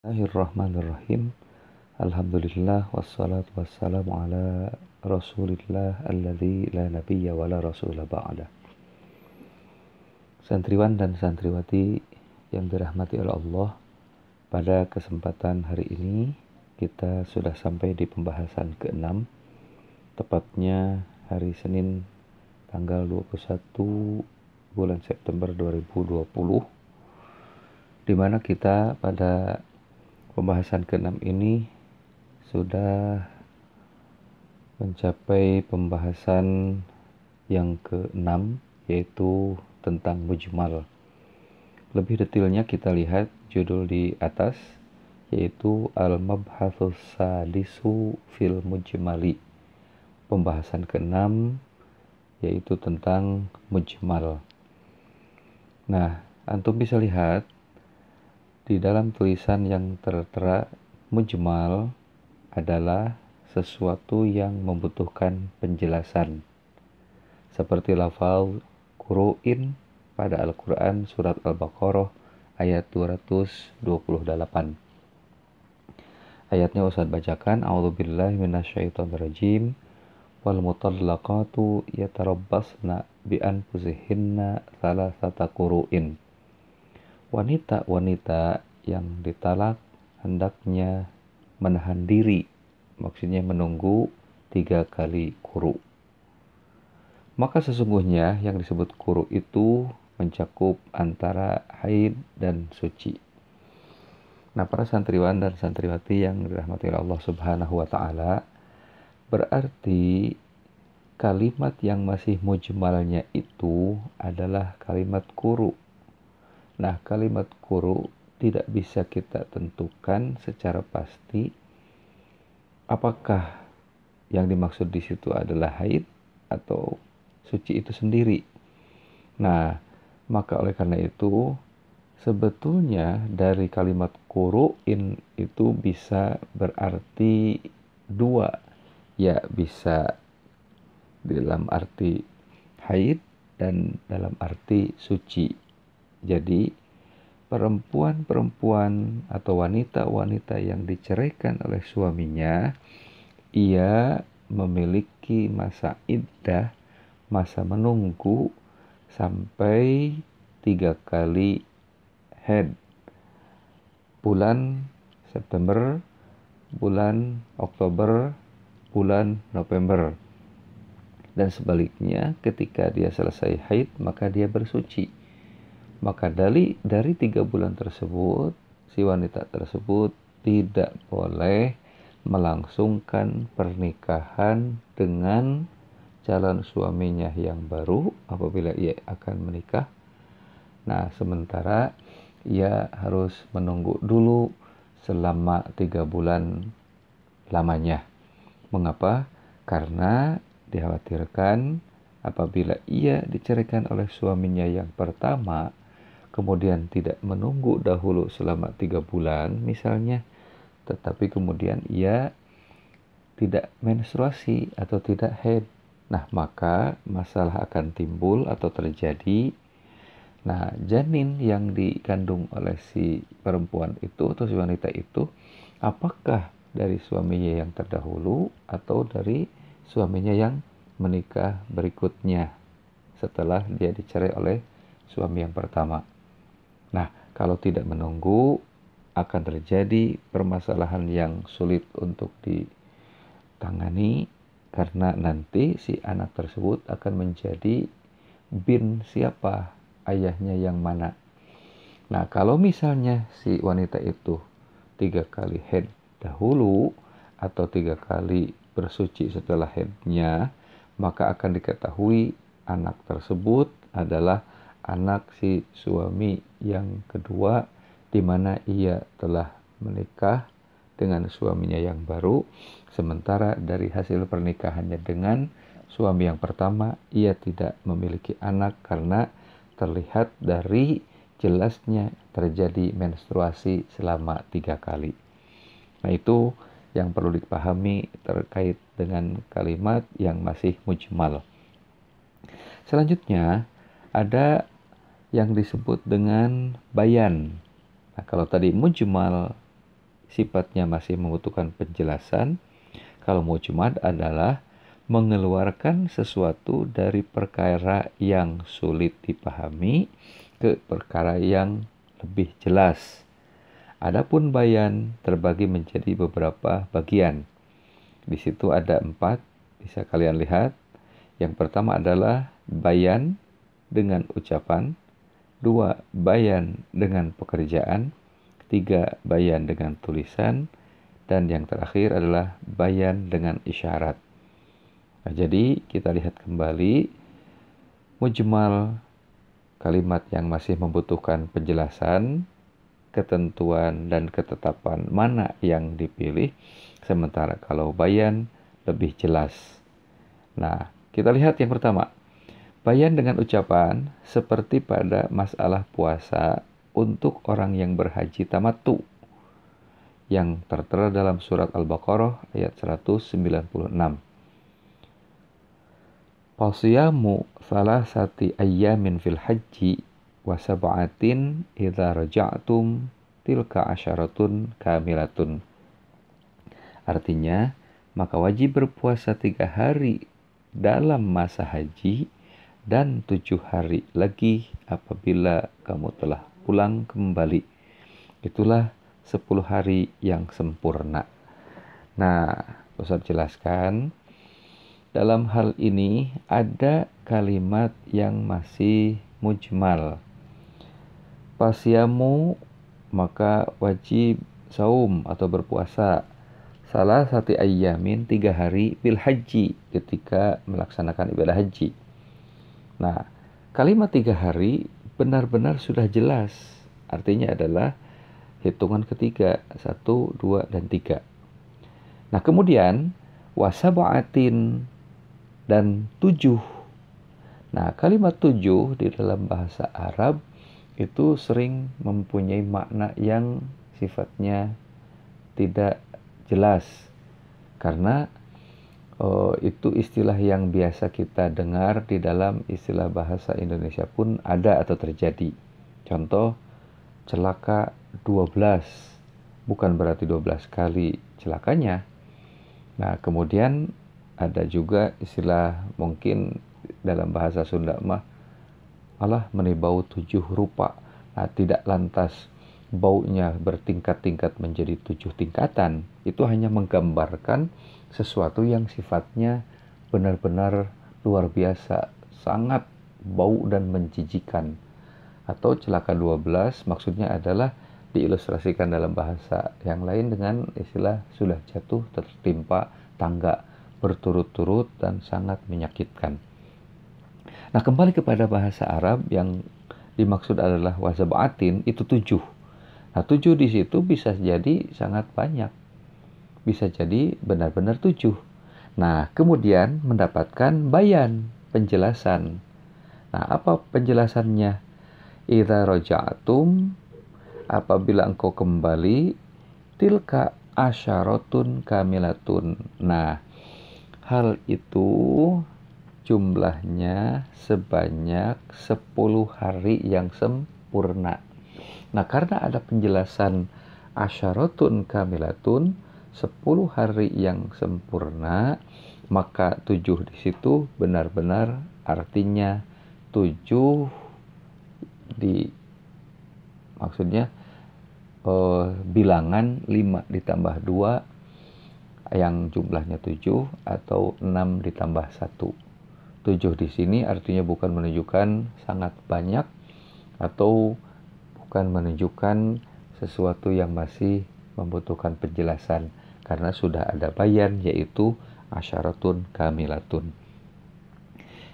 Bismillahirrahmanirrahim. Alhamdulillah wassalatu wassalamu ala Rasulillah alladzi la nabiyya wa la rasula ba'da. Santriwan dan santriwati yang dirahmati oleh Allah, pada kesempatan hari ini kita sudah sampai di pembahasan ke-6, tepatnya hari Senin tanggal 21 bulan September 2020, di mana kita pada pembahasan ke-6 ini sudah mencapai pembahasan yang ke-6, yaitu tentang mujmal. Lebih detailnya kita lihat judul di atas, yaitu Al-Mabhatsus Sadisu fil Mujmali. Pembahasan ke-6 yaitu tentang mujmal. Nah, antum bisa lihat di dalam tulisan yang tertera, mujmal adalah sesuatu yang membutuhkan penjelasan. Seperti lafal Qur'in pada Al-Quran surat Al-Baqarah ayat 228. Ayatnya Ustaz bacakan, A'udzubillahi minasyaitonirrajim. Wal mutallaqatu yatarabbasna bi anfusihinna thalathata qur'in. Wanita-wanita yang ditalak hendaknya menahan diri, maksudnya menunggu 3 kali quru. Maka sesungguhnya yang disebut quru itu mencakup antara haid dan suci. Nah, para santriwan dan santriwati yang dirahmati Allah Subhanahu wa taala, berarti kalimat yang masih mujmalnya itu adalah kalimat quru. Nah, kalimat quru tidak bisa kita tentukan secara pasti apakah yang dimaksud di situ adalah haid atau suci itu sendiri. Nah, maka oleh karena itu sebetulnya dari kalimat quru'in itu bisa berarti dua, ya bisa dalam arti haid dan dalam arti suci. Jadi perempuan-perempuan atau wanita-wanita yang diceraikan oleh suaminya, ia memiliki masa iddah, masa menunggu sampai 3 kali haid. Bulan September, bulan Oktober, bulan November. Dan sebaliknya, ketika dia selesai haid, maka dia bersuci. Maka dari 3 bulan tersebut, si wanita tersebut tidak boleh melangsungkan pernikahan dengan calon suaminya yang baru apabila ia akan menikah. Nah, sementara ia harus menunggu dulu selama 3 bulan lamanya. Mengapa? Karena dikhawatirkan apabila ia diceraikan oleh suaminya yang pertama, kemudian tidak menunggu dahulu selama 3 bulan misalnya, tetapi kemudian ia tidak menstruasi atau tidak haid. Nah, maka masalah akan timbul atau terjadi. Nah, janin yang dikandung oleh si perempuan itu atau si wanita itu, apakah dari suaminya yang terdahulu atau dari suaminya yang menikah berikutnya setelah dia dicerai oleh suami yang pertama. Nah, kalau tidak menunggu, akan terjadi permasalahan yang sulit untuk ditangani, karena nanti si anak tersebut akan menjadi bin siapa, ayahnya yang mana. Nah, kalau misalnya si wanita itu 3 kali haid dahulu atau 3 kali bersuci setelah haidnya, maka akan diketahui anak tersebut adalah anak si suami yang kedua, di mana ia telah menikah dengan suaminya yang baru, sementara dari hasil pernikahannya dengan suami yang pertama, ia tidak memiliki anak karena terlihat dari jelasnya terjadi menstruasi selama 3 kali. Nah, itu yang perlu dipahami terkait dengan kalimat yang masih mujmal. Selanjutnya, ada yang disebut dengan bayan. Nah, kalau tadi mujmal sifatnya masih membutuhkan penjelasan. Kalau mujmal adalah mengeluarkan sesuatu dari perkara yang sulit dipahami ke perkara yang lebih jelas. Adapun bayan terbagi menjadi beberapa bagian. Di situ ada 4, bisa kalian lihat. Yang pertama adalah bayan dengan ucapan, 2 bayan dengan pekerjaan, 3 bayan dengan tulisan, dan yang terakhir adalah bayan dengan isyarat. Nah, jadi kita lihat kembali mujmal, kalimat yang masih membutuhkan penjelasan, ketentuan dan ketetapan mana yang dipilih, sementara kalau bayan lebih jelas. Nah, kita lihat yang pertama. Bayan dengan ucapan seperti pada masalah puasa untuk orang yang berhaji tamattu yang tertera dalam surat Al-Baqarah ayat 196. Fasiyamu salasati ayyamin fil haji wa sab'atin idza raja'tum tilka asyaratun kamilatun. Artinya, maka wajib berpuasa 3 hari dalam masa haji dan 7 hari lagi apabila kamu telah pulang kembali. Itulah 10 hari yang sempurna. Nah, Ustaz jelaskan, dalam hal ini ada kalimat yang masih mujmal. Pasiamu, maka wajib saum atau berpuasa. Salah satu ayyamin 3 hari bil haji ketika melaksanakan ibadah haji. Nah, kalimat 3 hari benar-benar sudah jelas. Artinya adalah hitungan ketiga, 1, 2, dan 3. Nah, kemudian wasab'atin dan 7. Nah, kalimat 7 di dalam bahasa Arab itu sering mempunyai makna yang sifatnya tidak jelas. Karena itu istilah yang biasa kita dengar di dalam istilah bahasa Indonesia pun ada atau terjadi. Contoh, celaka 12, bukan berarti 12 kali celakanya. Nah, kemudian ada juga istilah mungkin dalam bahasa Sunda mah, Allah menibau 7 rupa. Nah, tidak lantas baunya bertingkat-tingkat menjadi 7 tingkatan. Itu hanya menggambarkan sesuatu yang sifatnya benar-benar luar biasa, sangat bau dan menjijikan. Atau celaka 12 maksudnya adalah diilustrasikan dalam bahasa yang lain dengan istilah sudah jatuh tertimpa tangga berturut-turut dan sangat menyakitkan. Nah, kembali kepada bahasa Arab yang dimaksud adalah wasab'atin, itu 7. Nah, 7 di situ bisa jadi sangat banyak. Bisa jadi benar-benar 7. Nah, kemudian mendapatkan bayan, penjelasan. Nah, apa penjelasannya? Idza raja'tum, apabila engkau kembali, tilka asyaratun kamilatun. Nah, hal itu jumlahnya sebanyak 10 hari yang sempurna. Nah, karena ada penjelasan asyaratun kamilatun, 10 hari yang sempurna, maka 7 di situ benar-benar artinya 7 di maksudnya bilangan 5 ditambah 2 yang jumlahnya 7 atau 6 ditambah 1. 7 di sini artinya bukan menunjukkan sangat banyak atau bukan menunjukkan sesuatu yang masih membutuhkan penjelasan, karena sudah ada bayan, yaitu asyaratun kamilatun.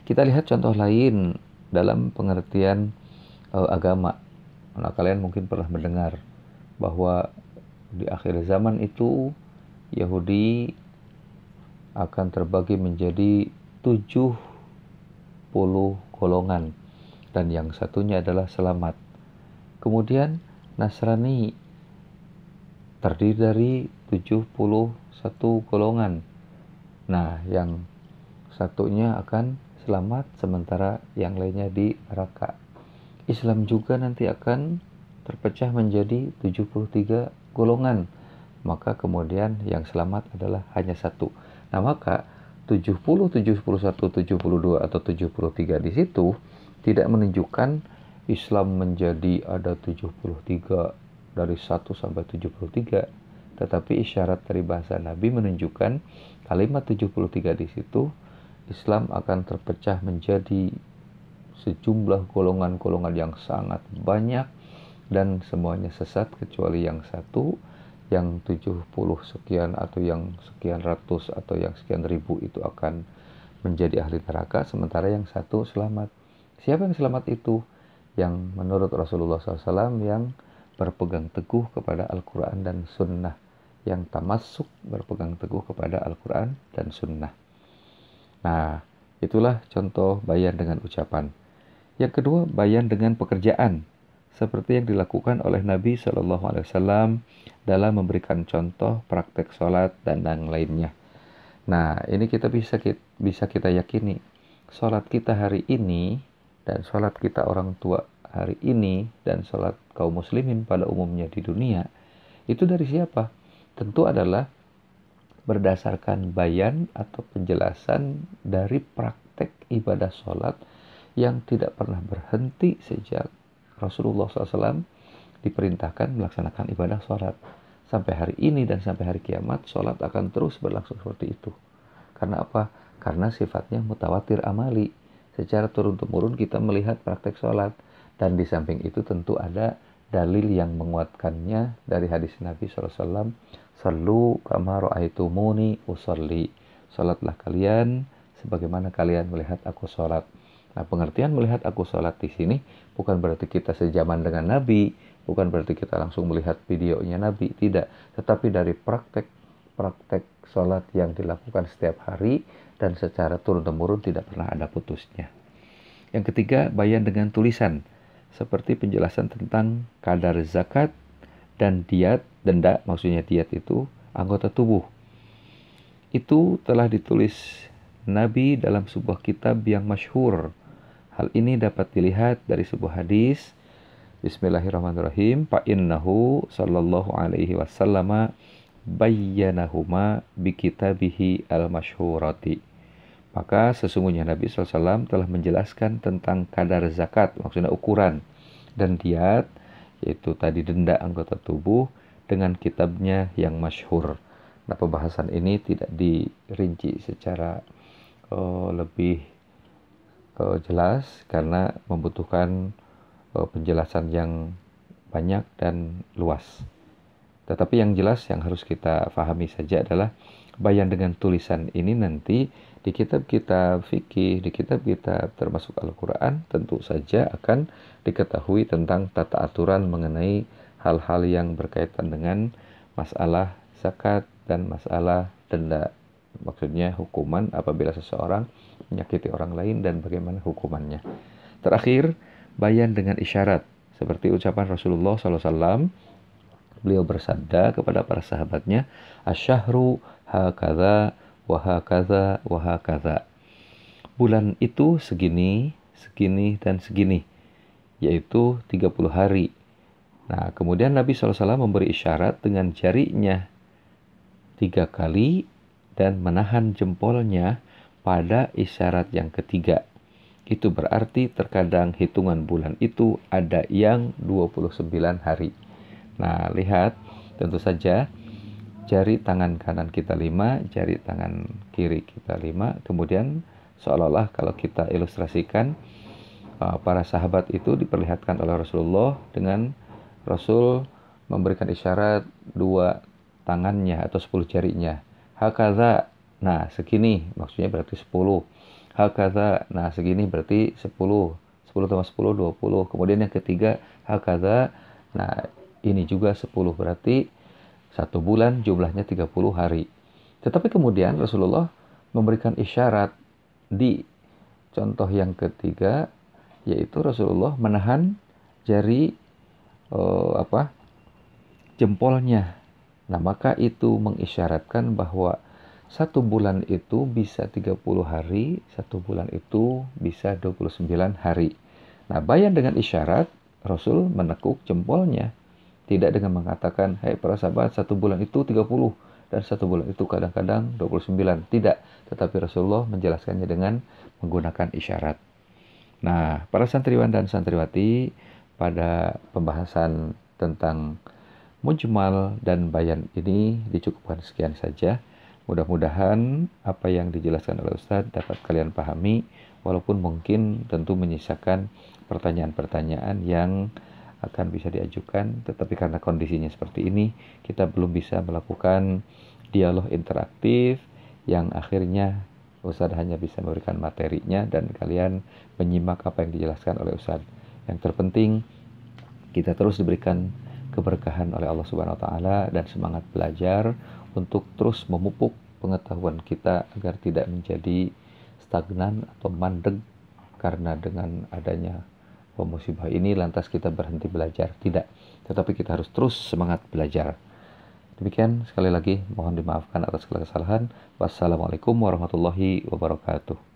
Kita lihat contoh lain dalam pengertian agama. Nah, kalian mungkin pernah mendengar bahwa di akhir zaman itu Yahudi akan terbagi menjadi 70 golongan, dan yang satunya adalah selamat. Kemudian Nasrani terdiri dari 71 golongan. Nah, yang satunya akan selamat sementara yang lainnya di neraka. Islam juga nanti akan terpecah menjadi 73 golongan. maka kemudian yang selamat adalah hanya satu. Nah, maka 70, 71, 72 atau 73 di situ tidak menunjukkan Islam menjadi ada 73 dari 1 sampai 73, tetapi isyarat dari bahasa Nabi menunjukkan kalimat 73 di situ Islam akan terpecah menjadi sejumlah golongan-golongan yang sangat banyak dan semuanya sesat kecuali yang satu, yang 70 sekian atau yang sekian ratus atau yang sekian ribu itu akan menjadi ahli neraka, sementara yang satu selamat. Siapa yang selamat itu? Yang menurut Rasulullah SAW yang berpegang teguh kepada Al-Quran dan Sunnah, yang tamasuk berpegang teguh kepada Al-Quran dan Sunnah. Nah, itulah contoh bayan dengan ucapan. Yang kedua, bayan dengan pekerjaan, seperti yang dilakukan oleh Nabi SAW dalam memberikan contoh praktek sholat dan yang lainnya. Nah, ini bisa kita yakini, sholat kita hari ini dan sholat kita orang tua hari ini dan sholat kaum muslimin pada umumnya di dunia, itu dari siapa? Tentu adalah berdasarkan bayan atau penjelasan dari praktek ibadah sholat yang tidak pernah berhenti sejak Rasulullah SAW diperintahkan melaksanakan ibadah sholat. Sampai hari ini dan sampai hari kiamat, sholat akan terus berlangsung seperti itu. Karena apa? Karena sifatnya mutawatir amali. Secara turun-temurun kita melihat praktek sholat. Dan di samping itu tentu ada dalil yang menguatkannya dari hadis Nabi SAW. Sallu kama ra'aitumuni usolli. Sholatlah kalian sebagaimana kalian melihat aku sholat. Nah, pengertian melihat aku sholat di sini bukan berarti kita sejaman dengan Nabi, bukan berarti kita langsung melihat videonya Nabi, tidak. Tetapi dari praktek sholat yang dilakukan setiap hari dan secara turun-temurun tidak pernah ada putusnya. Yang ketiga, bayan dengan tulisan, seperti penjelasan tentang kadar zakat dan diat, denda, maksudnya diat itu anggota tubuh. Itu telah ditulis Nabi dalam sebuah kitab yang masyhur. Hal ini dapat dilihat dari sebuah hadis. Bismillahirrahmanirrahim. Fa innahu sallallahu alaihi wasallam bayyanahuma bi kitabihi al-masyhurati. Maka sesungguhnya Nabi SAW telah menjelaskan tentang kadar zakat, maksudnya ukuran, dan diat, yaitu tadi denda anggota tubuh, dengan kitabnya yang masyhur. Nah, pembahasan ini tidak dirinci secara lebih jelas karena membutuhkan penjelasan yang banyak dan luas. Tetapi yang jelas yang harus kita pahami saja adalah bayan dengan tulisan ini nanti di kitab-kitab fikih, di kitab-kitab termasuk Al-Quran tentu saja akan diketahui tentang tata aturan mengenai hal-hal yang berkaitan dengan masalah zakat dan masalah denda. Maksudnya hukuman apabila seseorang menyakiti orang lain dan bagaimana hukumannya. Terakhir, bayan dengan isyarat. Seperti ucapan Rasulullah SAW, beliau bersabda kepada para sahabatnya, asyahru hakadha wa hakadha wa hakadha. Bulan itu segini, segini, dan segini, yaitu 30 hari. Nah, kemudian Nabi SAW memberi isyarat dengan jarinya 3 kali dan menahan jempolnya pada isyarat yang ketiga. Itu berarti terkadang hitungan bulan itu ada yang 29 hari. Nah, lihat, tentu saja jari tangan kanan kita 5, jari tangan kiri kita 5. Kemudian seolah-olah kalau kita ilustrasikan, para sahabat itu diperlihatkan oleh Rasulullah dengan Rasul memberikan isyarat 2 tangannya atau 10 jarinya. Hakadha, nah segini, maksudnya berarti 10. Hakadha, nah segini berarti 10. 10 tambah 10, 20. Kemudian yang ketiga, hakadha, nah ini juga 10, berarti 1 bulan jumlahnya 30 hari. Tetapi kemudian Rasulullah memberikan isyarat di contoh yang ketiga, yaitu Rasulullah menahan jari jempolnya. Nah, maka itu mengisyaratkan bahwa 1 bulan itu bisa 30 hari, 1 bulan itu bisa 29 hari. Nah, bayan dengan isyarat, Rasul menekuk jempolnya. Tidak dengan mengatakan, hai para sahabat, 1 bulan itu 30 dan 1 bulan itu kadang-kadang 29. Tidak, tetapi Rasulullah menjelaskannya dengan menggunakan isyarat. Nah, para santriwan dan santriwati, pada pembahasan tentang mujmal dan bayan ini dicukupkan sekian saja. Mudah-mudahan apa yang dijelaskan oleh Ustadz dapat kalian pahami, walaupun mungkin tentu menyisakan pertanyaan-pertanyaan yang akan bisa diajukan, tetapi karena kondisinya seperti ini, kita belum bisa melakukan dialog interaktif yang akhirnya Ustadz hanya bisa memberikan materinya dan kalian menyimak apa yang dijelaskan oleh Ustadz. Yang terpenting, kita terus diberikan keberkahan oleh Allah Subhanahu wa taala dan semangat belajar untuk terus memupuk pengetahuan kita agar tidak menjadi stagnan atau mandeg karena dengan adanya musibah ini lantas kita berhenti belajar. Tidak, tetapi kita harus terus semangat belajar. Demikian, sekali lagi mohon dimaafkan atas segala kesalahan. Wassalamualaikum warahmatullahi wabarakatuh.